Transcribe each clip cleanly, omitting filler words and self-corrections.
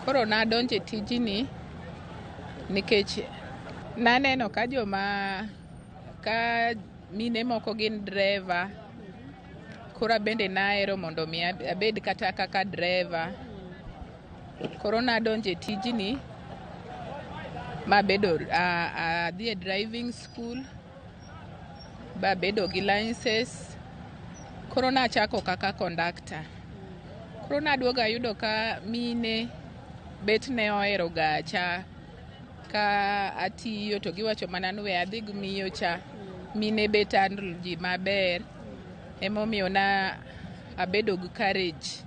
Koro nadonje tijni nikech naneno ka mine moko gin driver. Koro bende nahero mondo mi abed kata kaka driver. Koro nadonje tijni mabedo adhi e driving school babedo gi licenses. Koro nachako kaka conductor. Koro naduoga yudo ka mine bet ne ohero gacha ka atiyo to giwacho mana ni we adhi gi miyo cha. Mine bet handle ji maber. Emomiyo na abedo gi courage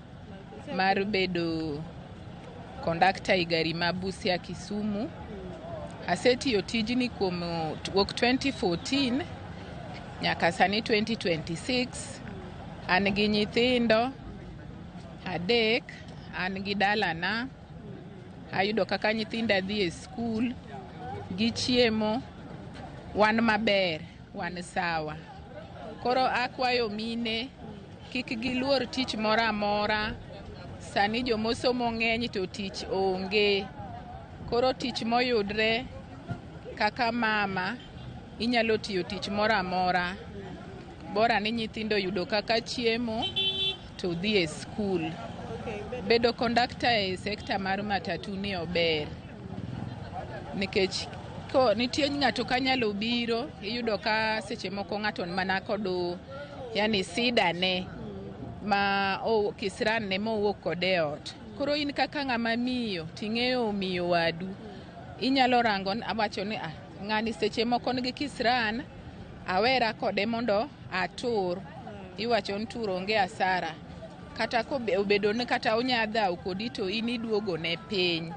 mar bedo conductor e gari ma Busia Kisumu. Asetiyo tijni kuom wuok 2014 nyaka sani 2026. An gi nyithindo adek, an gi dalana. Ayudo kaka nyithinda dhi e skul, gichiemo, wan maber, wan sawa. Koro akwayo mine kik giluor tich moro amora. Sani jomosomo ng'eny to tich onge. Koro tich moyudre kaka mama inyalo tiyo tich moro amora. Bora ni nyithindo yudo kaka chiemo to dhi e skul. Bedo conductor e sekta mar matatu ni ober. Nikech nitie ng'ato kanyalo biro, iyudo ka seche moko ng'ato mana kodu yani sida ne ma kisran ne mowuok kode ot. Koro in kaka ng'ama miyo ting'eyo miyo wadu. Inyalo rango awacho ni ng'ani seche moko nigi kisran, awera kode mondo atur. Iwacho ni tur onge asara. Kata obedo ni kata onyadhaw kodi to in iduogo ne piny.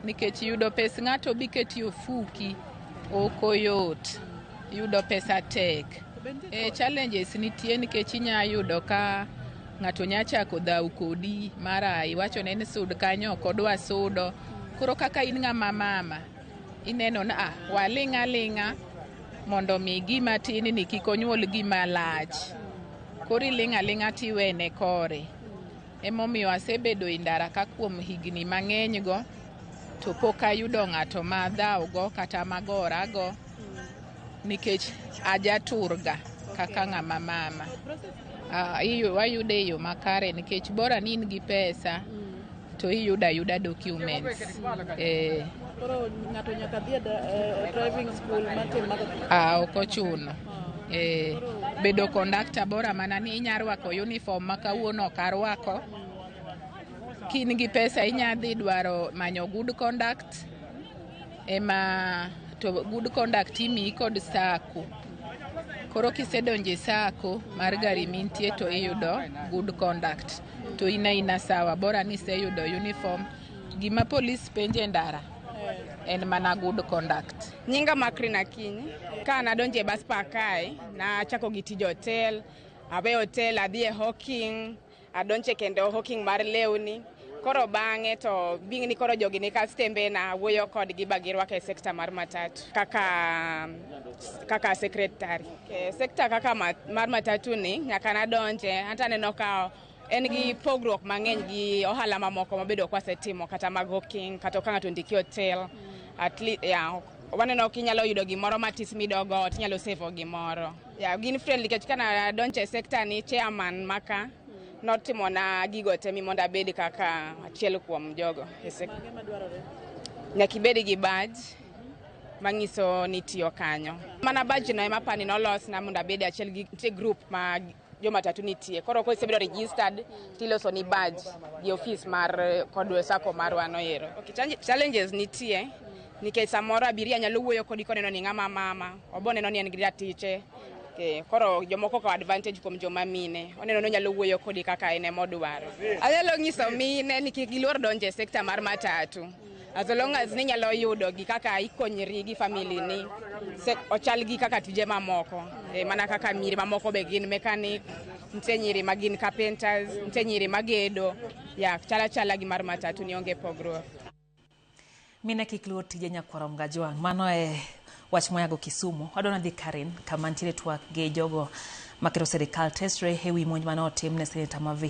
Nikech yudo pes ng'ato biketi ofuki oko yot. Yudo pesa tek. Challenges nitie nikech inya yudo ka ng'ato nyachako dhaw kodi mara iwacho ne ni sud kanyo ok odwa sudo. Koro kaka in ng'ama mama ineno na waling'a ling'a mondo mi gima tin ni kik onyuol gima lach. Koro iling'a ling'a tiwene kore. Emomiyo asebedo e ndara ka kuom higni mang'eny go to pok ayudo ng'ato ma dhaw go kata magora go nikech ajaturga kaka ng'ama mama. Wayude yo makare nikech bora ni in gi pesa to iyuda yuda documents. Koro ng'ato nyaka dhi driving school matin ok ochuno. Bedo conductor bora mana ni inya rwako uniform ma kawuono ok arwako. Kin gi pesa inya dhi dwaro manyo good conduct. To good conduct imiyi kod sako. Koro kisedonje sako mar gari mintie to iyudo good conduct. To ina sawa bora ni iseyudo uniform. Gima polis penje ndara en mana good conduct. Nyinga Makrina Akinyi. Ka nadonje bus park kae na chako gi tij hotel. Awe hotel adhi e hawking. Adonje kendo hawking mar lewni. Koro bang'e to bing ni koro jogi ni kastembe na wuoyo kodgi bagirwaka e sekta mar matatu kaka secretary. Sekta kaka mar matatu ni nyaka nadonje anta neno ka en gi pogruok mang'eny gi ohala mamoko mabedo kwa setimo kata mag hawking kata ka ng'ato ndiki hotel at least waneno kinyalo yudo gimoro matis midogo tinyalo save gimoro. Gin friendly kech kana donje sekta ni chairman maka notimo na gigo temi mondo abed kaka achiel kuom jogo. Nyaka ibed gi badge manyiso ni tiyo kanyo. Mana badge no ema pani nolos na mondo abed achiel gi group ma jo matatu nitie. Koro ko isebedo registered tiloso ni badge gi office mar kod sako mar wano ero. Challenges nitie nikech samoro abiria nyalo wuoyo kodi koneno ni ng'ama mama. Oboneno ni en gi ratiche. Koro jomoko ko advantage kuom joma mine. Oneno no nyalo wuoyo kodi kaka ene modwaro. Anyalo nyiso mine ni kik giluor donje e sekta mar matatu. As long as ni nyalo yudo gi kaka ikonyri gi family ni. Ochal gi kaka tije mamoko. Mana kaka miri mamoko be gin mechanic, nitie nyiri magin carpenters, nitie nyiri magedo. Chala gi mar matatu ni onge pogruok. Mine kik luor tije nyakwaro Mgajwang'. Mano e wach moyago Kisumu. Adona dhi Karen kama ntiere twak gi jogo makero sirikal tesre ewi monj mane otim ne seneta ma